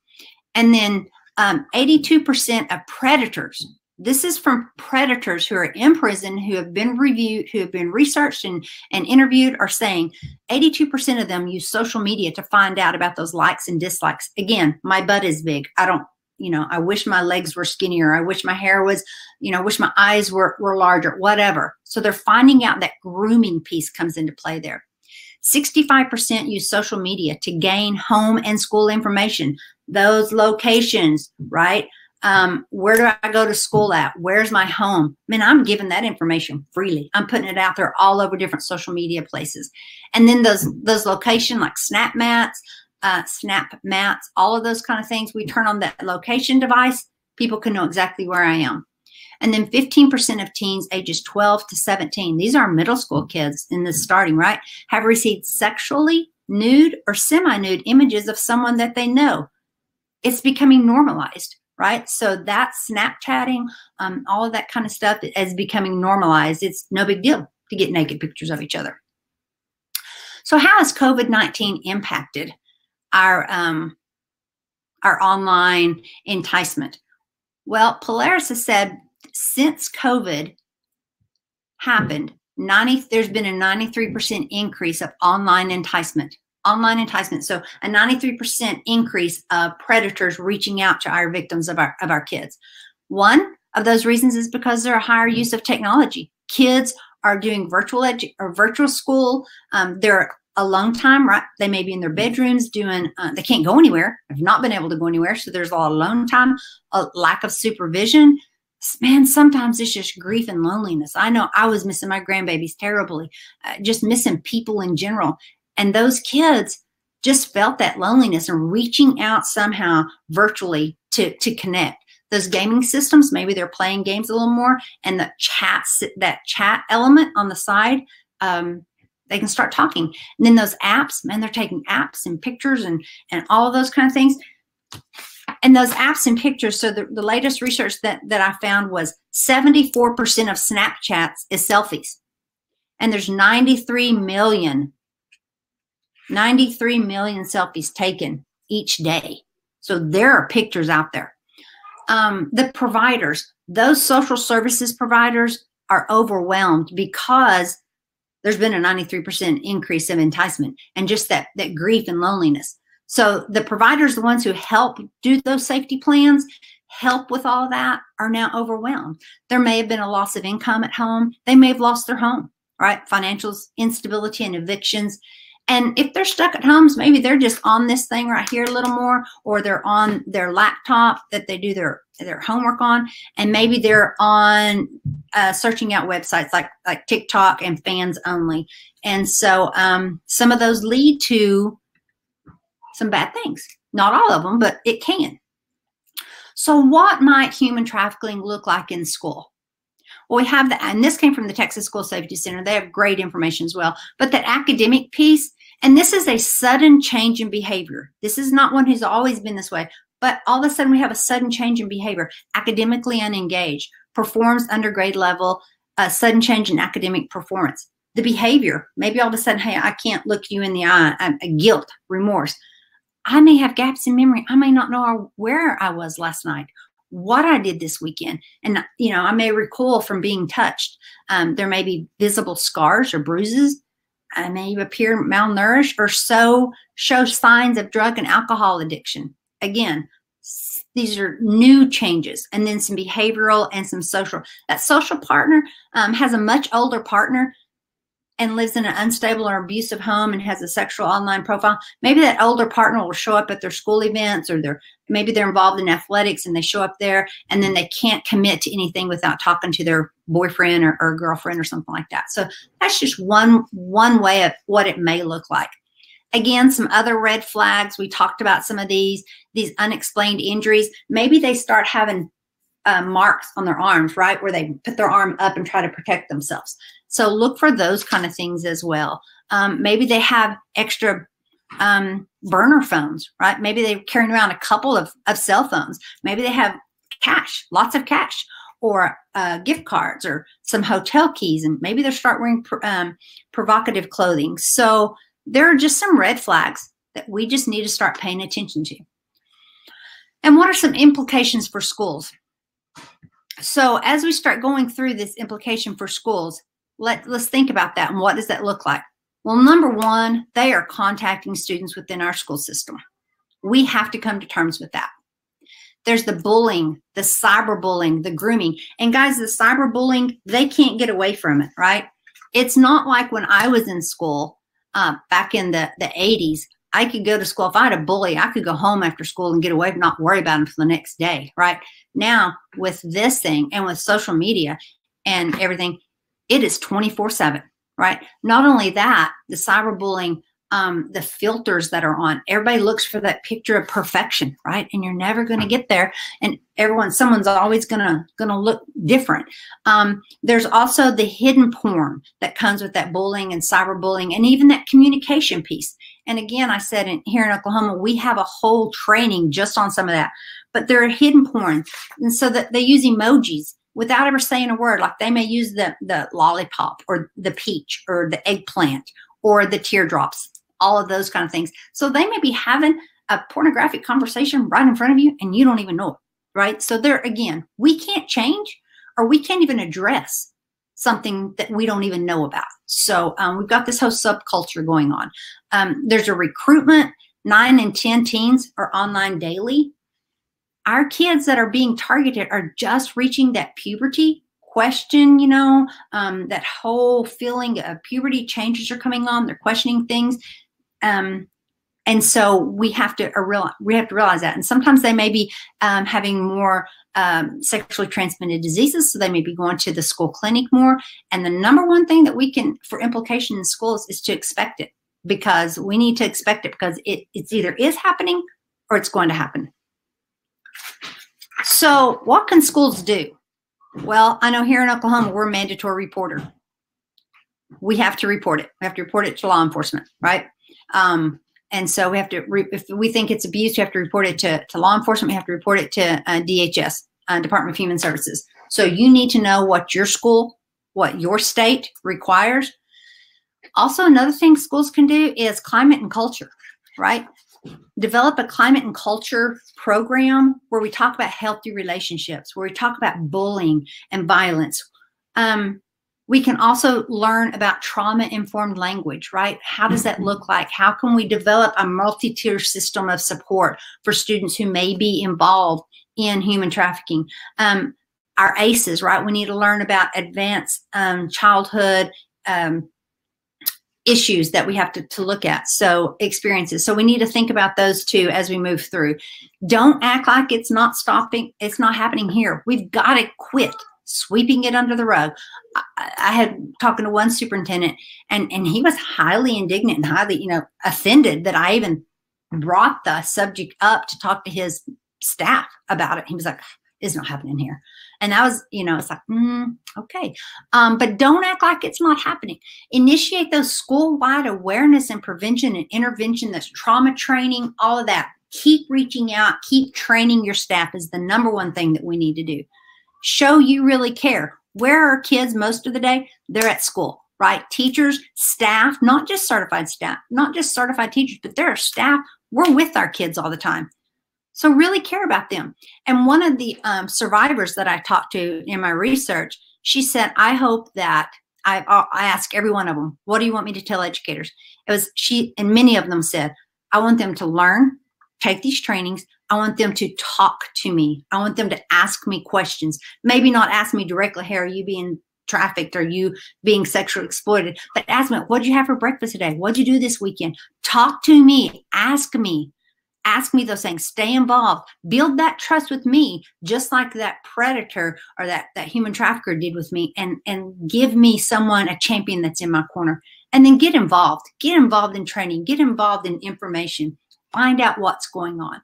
And then 82% of predators, this is from predators who are in prison, who have been reviewed, who have been researched and interviewed, are saying 82% of them use social media to find out about those likes and dislikes. Again, my butt is big. I wish my legs were skinnier. I wish my hair was, wish my eyes were larger, whatever. So they're finding out that grooming piece comes into play there. 65% use social media to gain home and school information. Those locations, right? Where do I go to school at? Where's my home? I mean, I'm giving that information freely. I'm putting it out there all over different social media places. And then those locations like snap mats, all of those kind of things, we turn on that location device, people can know exactly where I am. And then 15% of teens ages 12 to 17, these are middle school kids in this starting, right, have received sexually nude or semi-nude images of someone that they know. It's becoming normalized, right? So that Snapchatting, all of that kind of stuff is becoming normalized. It's no big deal to get naked pictures of each other. So how has COVID-19 impacted our online enticement? Well, Polaris has said since COVID happened, there's been a 93% increase of online enticement. So a 93% increase of predators reaching out to our victims of our kids. One of those reasons is because there are higher use of technology. Kids are doing virtual school. They're alone time, right? They may be in their bedrooms doing, they can't go anywhere, have not been able to go anywhere. So there's a lot of alone time, a lack of supervision. Man, sometimes it's just grief and loneliness. I know I was missing my grandbabies terribly, just missing people in general. And those kids just felt that loneliness and reaching out somehow virtually to connect. Those gaming systems, maybe they're playing games a little more, and the chats, that chat element on the side, they can start talking. And then those apps, man, they're taking apps and pictures and all of those kind of things. And those apps and pictures, so the latest research that I found was 74% of Snapchats is selfies. And there's 93 million selfies taken each day. So there are pictures out there. The providers, those social services providers are overwhelmed because there's been a 93% increase of enticement and just that grief and loneliness. So the providers, the ones who help do those safety plans, help with all of that, are now overwhelmed. There may have been a loss of income at home. They may have lost their home, right? Financial instability and evictions. And if they're stuck at homes, maybe they're just on this thing right here a little more, or they're on their laptop that they do their homework on, and maybe they're on searching out websites like TikTok and fans only. And so some of those lead to some bad things. Not all of them, but it can. So what might human trafficking look like in school? Well, we have that, and this came from the Texas School Safety Center. They have great information as well. But that academic piece, and this is a sudden change in behavior. This is not one who's always been this way, but all of a sudden we have a sudden change in behavior, academically unengaged, performs under grade level, a sudden change in academic performance. The behavior, maybe all of a sudden, hey, I can't look you in the eye, guilt, remorse. I may have gaps in memory. I may not know where I was last night, what I did this weekend. And, you know, I may recoil from being touched. There may be visible scars or bruises. I may appear malnourished or show signs of drug and alcohol addiction. Again, these are new changes, and then some behavioral and some social. That social partner has a much older partner and lives in an unstable or abusive home and has a sexual online profile. Maybe that older partner will show up at their school events, or maybe they're involved in athletics and they show up there, and then they can't commit to anything without talking to their boyfriend or girlfriend or something like that. So that's just one way of what it may look like. Again, some other red flags. We talked about some of these unexplained injuries. Maybe they start having marks on their arms, right, where they put their arm up and try to protect themselves. So look for those kind of things as well. Maybe they have extra burner phones, right? Maybe they're carrying around a couple of cell phones. Maybe they have cash, lots of cash, or gift cards, or some hotel keys, and maybe they start wearing provocative clothing. So there are just some red flags that we just need to start paying attention to. And what are some implications for schools? So as we start going through this implication for schools, let's think about that, and what does that look like? Well, number one, they are contacting students within our school system. We have to come to terms with that. There's the bullying, the cyberbullying, the grooming. And guys, the cyberbullying, they can't get away from it, right? It's not like when I was in school back in the 80s. I could go to school. If I had a bully, I could go home after school and get away, not worry about him for the next day, right? Now, with this thing and with social media and everything, it is 24/7, right? Not only that, the cyberbullying, the filters that are on, everybody looks for that picture of perfection, right? And you're never going to get there. And someone's always gonna look different. There's also the hidden porn that comes with that bullying and cyberbullying, and even that communication piece. And again, I said here in Oklahoma, we have a whole training just on some of that. But there are hidden porn, and so that they use emojis without ever saying a word. Like they may use the lollipop or the peach or the eggplant or the teardrops, all of those kind of things. So they may be having a pornographic conversation right in front of you and you don't even know it, right? So there, again, we can't change, or we can't even address something that we don't even know about. So we've got this whole subculture going on. There's a recruitment. 9 in 10 teens are online daily. Our kids that are being targeted are just reaching that puberty question, that whole feeling of puberty, changes are coming on, they're questioning things. And so we have to realize that. And sometimes they may be having more sexually transmitted diseases, so they may be going to the school clinic more. And the number one thing that we can, for implication in schools, is to expect it, because we need to expect it, because it's either is happening or it's going to happen. So what can schools do? Well, I know here in Oklahoma, we're a mandatory reporter. We have to report it. We have to report it to law enforcement, right? And so we have to, if we think it's abuse, we have to report it to law enforcement. We have to report it to DHS, Department of Human Services. So you need to know what your school, what your state requires. Also, another thing schools can do is climate and culture, right? Develop a climate and culture program where we talk about healthy relationships, where we talk about bullying and violence. We can also learn about trauma-informed language, right? How does that look like? How can we develop a multi-tier system of support for students who may be involved in human trafficking? Our ACEs, right? We need to learn about advanced childhood issues that we have to look at. So experiences. So we need to think about those too as we move through. Don't act like it's not stopping. It's not happening here. We've got to quit sweeping it under the rug. I had talking to one superintendent, and he was highly indignant and highly, offended that I even brought the subject up to talk to his staff about it. He was like, "It's not happening here." And that was, it's like, okay. But don't act like it's not happening. Initiate those school-wide awareness and prevention and intervention, that's trauma training, all of that. Keep reaching out, keep training your staff is the number one thing that we need to do. Show you really care. Where are kids most of the day? They're at school, right? Teachers, staff, not just certified staff, not just certified teachers, but there are staff. We're with our kids all the time. So really care about them. And one of the survivors that I talked to in my research, she said, I hope that I ask every one of them, what do you want me to tell educators? It was and many of them said, I want them to learn, take these trainings. I want them to talk to me. I want them to ask me questions. Maybe not ask me directly, hey, are you being trafficked? Are you being sexually exploited? But ask me, what did you have for breakfast today? What did you do this weekend? Talk to me. Ask me. Ask me those things. Stay involved. Build that trust with me, just like that predator or that human trafficker did with me, and give me someone, a champion that's in my corner. And then get involved. Get involved in training. Get involved in information. Find out what's going on.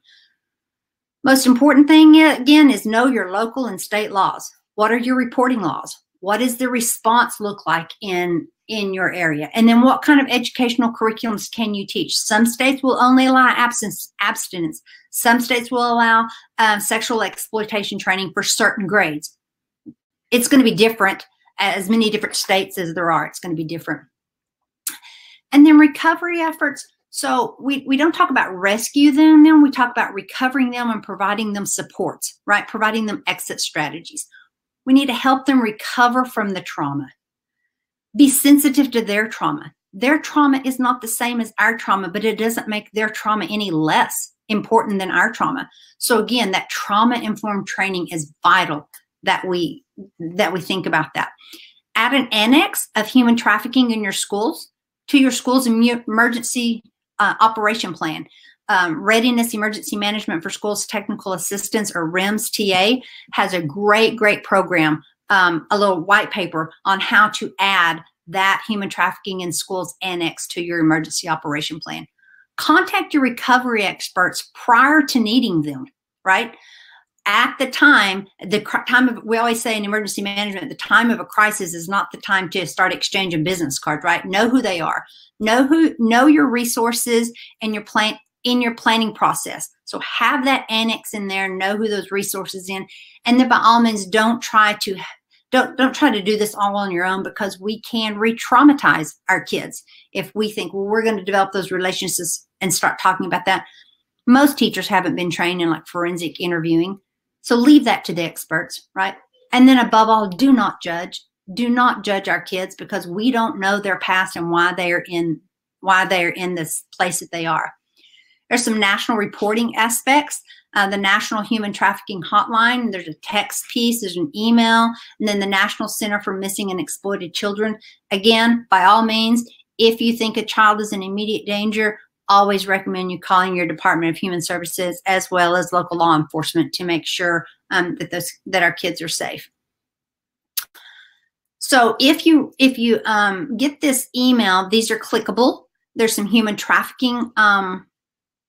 Most important thing, again, is know your local and state laws. What are your reporting laws? What does the response look like in your area? And then what kind of educational curriculums can you teach? Some states will only allow abstinence. Some states will allow sexual exploitation training for certain grades. It's going to be different, as many different states as there are. It's going to be different. And then recovery efforts. So we don't talk about rescue them, we talk about recovering them and providing them supports, right? Providing them exit strategies. We need to help them recover from the trauma. Be sensitive to their trauma. Their trauma is not the same as our trauma, but it doesn't make their trauma any less important than our trauma. So again, that trauma-informed training is vital that we think about that. Add an annex of human trafficking in your schools to your school's emergency operation plan. Readiness Emergency Management for Schools Technical Assistance, or REMS TA, has a great program, a little white paper on how to add that human trafficking in schools annex to your emergency operation plan. Contact your recovery experts prior to needing them, right? At the time of, we always say in emergency management, the time of a crisis is not the time to start exchanging business cards, right? Know who they are. Know your resources and your planning process. So have that annex in there, know who those resources in, and then by all means don't try to do this all on your own, because we can re-traumatize our kids if we think, well, we're going to develop those relationships and start talking about that. Most teachers haven't been trained in like forensic interviewing. So leave that to the experts, right? And then above all, do not judge. Do not judge our kids, because we don't know their past and why they are in this place that they are. There's some national reporting aspects. the National Human Trafficking Hotline. There's a text piece, there's an email, and then the National Center for Missing and Exploited Children. Again, by all means, if you think a child is in immediate danger, always recommend you calling your Department of Human Services as well as local law enforcement to make sure that our kids are safe. So if you get this email, these are clickable. There's some human trafficking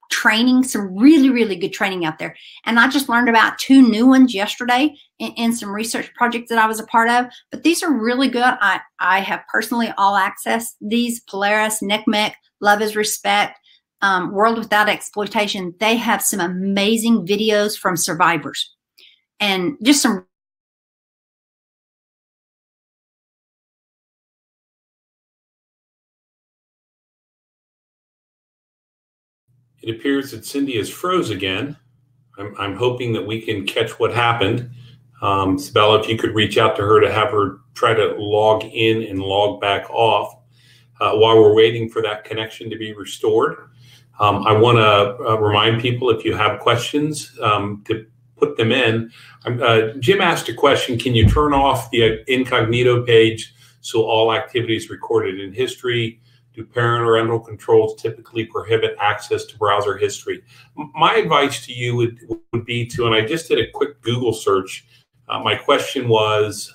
training, some really, really good training out there. And I just learned about 2 new ones yesterday in some research projects that I was a part of. But these are really good. I have personally all access these: Polaris, NCMEC, Love is Respect, World Without Exploitation. They have some amazing videos from survivors and just some. It appears that Cindy is froze again. I'm hoping that we can catch what happened. Sabella, if you could reach out to her to have her try to log in and log back off while we're waiting for that connection to be restored. I want to remind people, if you have questions, to put them in. Jim asked a question: can you turn off the incognito page so all activities recorded in history? Do parental controls typically prohibit access to browser history? My advice to you would be to, and I just did a quick Google search. My question was,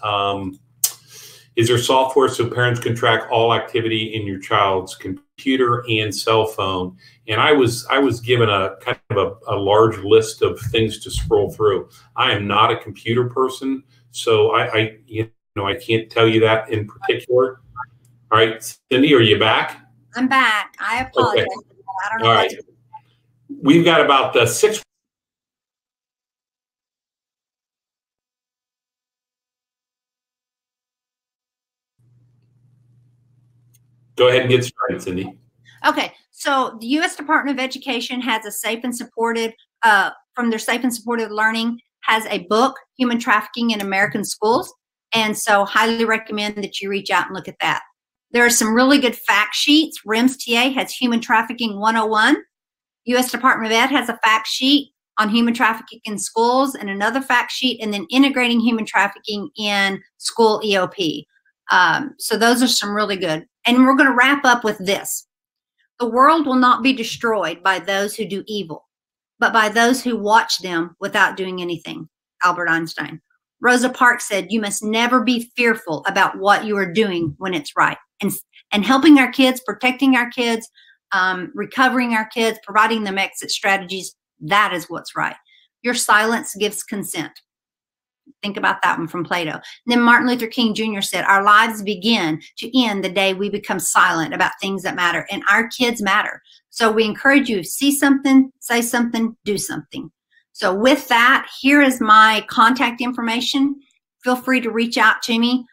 is there software so parents can track all activity in your child's computer and cell phone? And I was given a kind of a large list of things to scroll through. I am not a computer person, so I can't tell you that in particular. All right, Cindy, are you back? I'm back. I apologize. Okay. I don't know. All right. We've got about 6. Go ahead and get started, Cindy. Okay. So the U.S. Department of Education has a safe and supported, from their Safe and Supported Learning, has a book, Human Trafficking in American Schools. And so highly recommend that you reach out and look at that. There are some really good fact sheets. RIMS TA has Human Trafficking 101. U.S. Department of Ed has a fact sheet on human trafficking in schools and another fact sheet, and then integrating human trafficking in school EOP. So those are some really good. And we're going to wrap up with this. The world will not be destroyed by those who do evil, but by those who watch them without doing anything. Albert Einstein. Rosa Parks said, you must never be fearful about what you are doing when it's right. And helping our kids, protecting our kids, recovering our kids, providing them exit strategies, that is what's right. Your silence gives consent. Think about that one from Plato. And then Martin Luther King Jr. said, our lives begin to end the day we become silent about things that matter, and our kids matter. So we encourage you, see something, say something, do something. So with that, here is my contact information. Feel free to reach out to me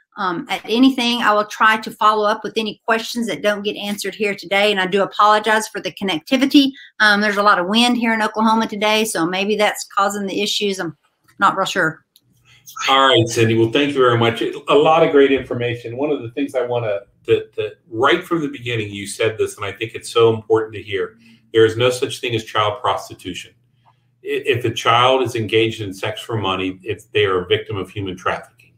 at anything. I will try to follow up with any questions that don't get answered here today. And I do apologize for the connectivity. There's a lot of wind here in Oklahoma today, so maybe that's causing the issues. I'm not real sure. All right, Cindy. Well, thank you very much. A lot of great information. One of the things I want to right from the beginning, you said this, and I think it's so important to hear. There is no such thing as child prostitution. If a child is engaged in sex for money, they are a victim of human trafficking.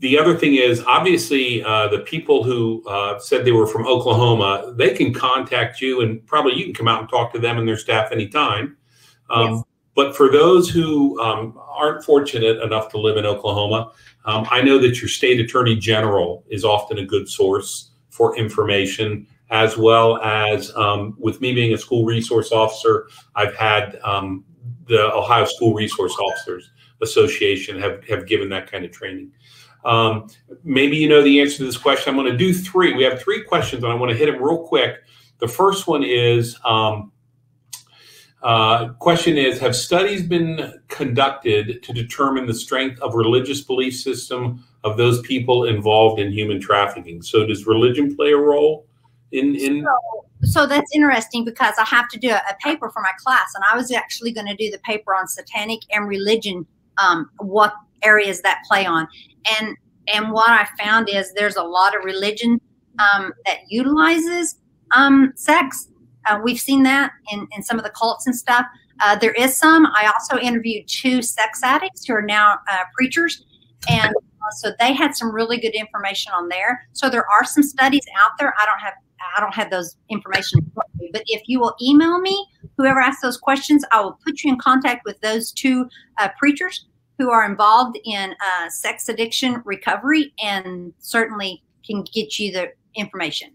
The other thing is, obviously, the people who said they were from Oklahoma, they can contact you, and probably you can come out and talk to them and their staff anytime. Yes. But for those who aren't fortunate enough to live in Oklahoma, I know that your state attorney general is often a good source for information, as well as with me being a school resource officer, I've had the Ohio School Resource Officers Association have given that kind of training. Maybe you know the answer to this question. I'm going to do 3. We have 3 questions, and I want to hit them real quick. The first one is, question is, have studies been conducted to determine the strength of religious belief system of those people involved in human trafficking? So does religion play a role in So that's interesting, because I have to do a paper for my class, and I was actually going to do the paper on satanic and religion, what areas that play on. And what I found is there's a lot of religion that utilizes sex. We've seen that in some of the cults and stuff. There is some. I also interviewed 2 sex addicts who are now preachers, and so they had some really good information on there. So there are some studies out there. I don't have those information, but if you will email me, whoever asks those questions, I will put you in contact with those 2 preachers who are involved in sex addiction recovery, and certainly can get you the information.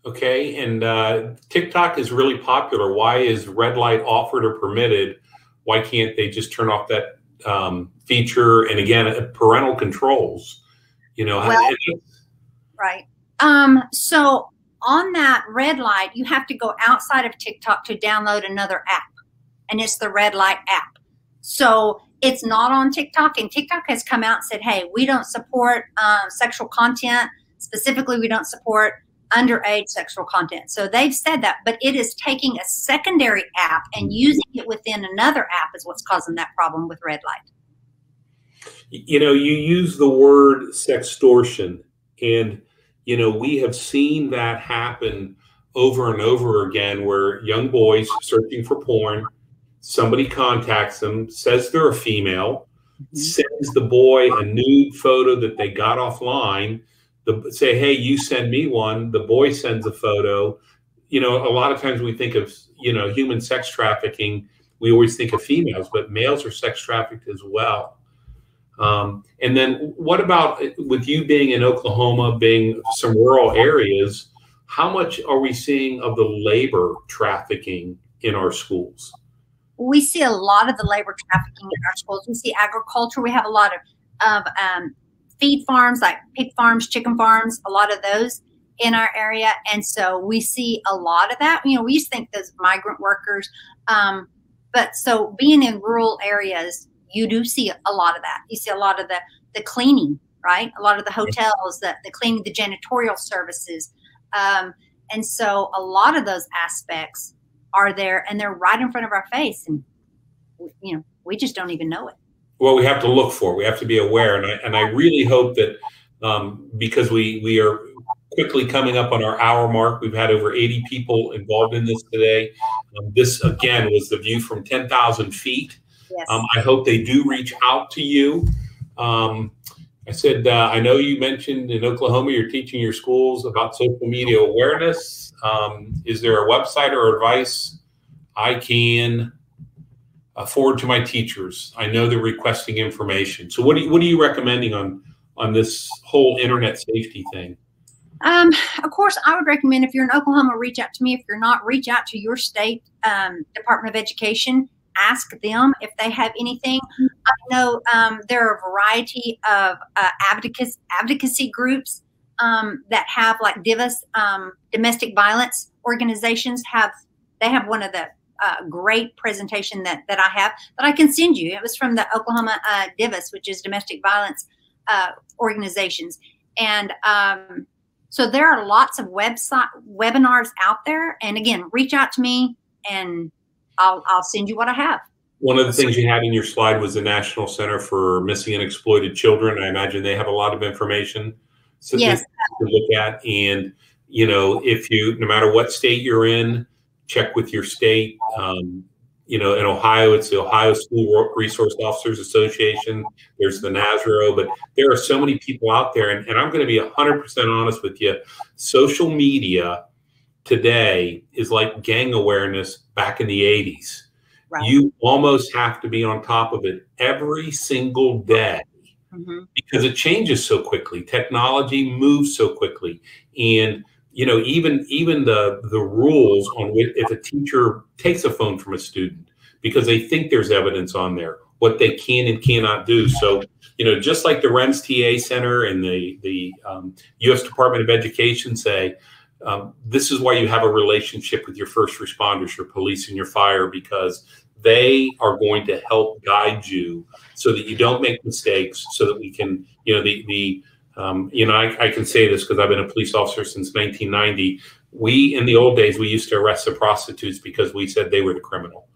Okay, and TikTok is really popular. Why is red light offered or permitted? Why can't they just turn off that feature? And again, parental controls, Well, right. So on that red light, you have to go outside of TikTok to download another app, and it's the red light app. So it's not on TikTok, and TikTok has come out and said, hey, we don't support sexual content. Specifically, we don't support underage sexual content. So they've said that, but it is taking a secondary app and using it within another app is what's causing that problem with red light. You use the word sextortion, and we have seen that happen over and over again, where young boys searching for porn, somebody contacts them, says they're a female, sends the boy a nude photo that they got offline. Say, hey, you send me one. The boy sends a photo. A lot of times we think of, human sex trafficking. We always think of females, but males are sex trafficked as well. And then what about with you being in Oklahoma, being some rural areas, how much are we seeing of the labor trafficking in our schools? We see a lot of the labor trafficking in our schools. We see agriculture. We have a lot of feed farms, like pig farms, chicken farms, a lot of those in our area. And so we see a lot of that. We used to think those migrant workers. But so being in rural areas, you do see a lot of that. You see a lot of the cleaning, right? A lot of the hotels, the cleaning, the janitorial services. And so a lot of those aspects are there, and they're right in front of our face. And, we just don't even know it. Well, we have to look for it. We have to be aware. And I really hope that because we are quickly coming up on our hour mark, we've had over 80 people involved in this today. This, again, was the view from 10,000 feet. Yes. I hope they do reach out to you. I said, I know you mentioned in Oklahoma you're teaching your schools about social media awareness. Is there a website or advice I can forward to my teachers? I know they're requesting information. So what are you recommending on this whole internet safety thing? Of course, I would recommend, if you're in Oklahoma, reach out to me. If you're not, reach out to your state Department of Education. Ask them if they have anything. I know there are a variety of advocacy groups that have, like DIVAS, domestic violence organizations they have one of the great presentation that I have that I can send you. It was from the Oklahoma DIVAS, which is domestic violence organizations. And so there are lots of webinars out there. And again, reach out to me and I'll send you what I have. One of the things you had in your slide was the National Center for Missing and Exploited Children. I imagine they have a lot of information yes. to look at. And, if no matter what state you're in, check with your state. In Ohio, it's the Ohio School Resource Officers Association. There's the NASRO, but there are so many people out there. And I'm going to be 100% honest with you. Social media today is like gang awareness back in the 80s. Right. You almost have to be on top of it every single day because it changes so quickly. Technology moves so quickly. And, even the rules on if a teacher takes a phone from a student because they think there's evidence on there, what they can and cannot do. So, just like the REMS TA Center and the U.S. Department of Education say, this is why you have a relationship with your first responders, your police and your fire, because they are going to help guide you so that you don't make mistakes, so that we can, I can say this because I've been a police officer since 1990. In the old days, we used to arrest the prostitutes because we said they were the criminal.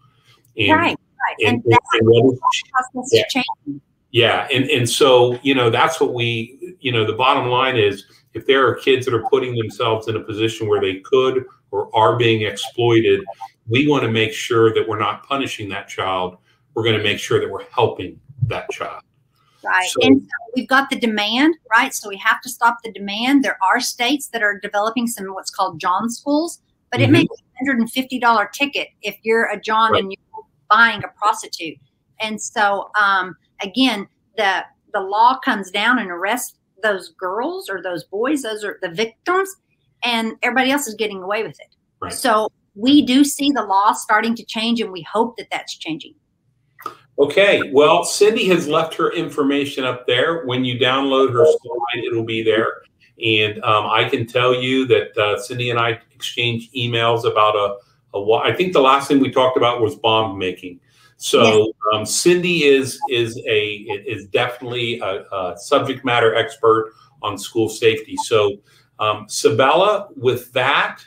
And, right. And that's changing. Yeah. And so, that's what the bottom line is, if there are kids that are putting themselves in a position where they could or are being exploited, we want to make sure that we're not punishing that child. We're going to make sure that we're helping that child. Right. So, and so we've got the demand, right? So we have to stop the demand. There are states that are developing some what's called John schools, but it may be a $150 ticket if you're a John and you're buying a prostitute. And so, again, the law comes down and arrests those girls or those boys. Those are the victims, and everybody else is getting away with it. Right. So we do see the law starting to change, and we hope that that's changing. Okay, well, Cindy has left her information up there. When you download her slide, it'll be there. And I can tell you that Cindy and I exchanged emails about I think the last thing we talked about was bond making. So Cindy is definitely a subject matter expert on school safety. So Sabella, with that,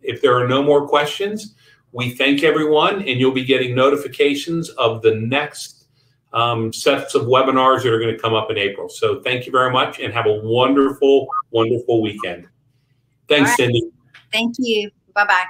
if there are no more questions, we thank everyone, and you'll be getting notifications of the next sets of webinars that are going to come up in April. So thank you very much, and have a wonderful, wonderful weekend. Thanks, Cindy. Thank you. Bye-bye.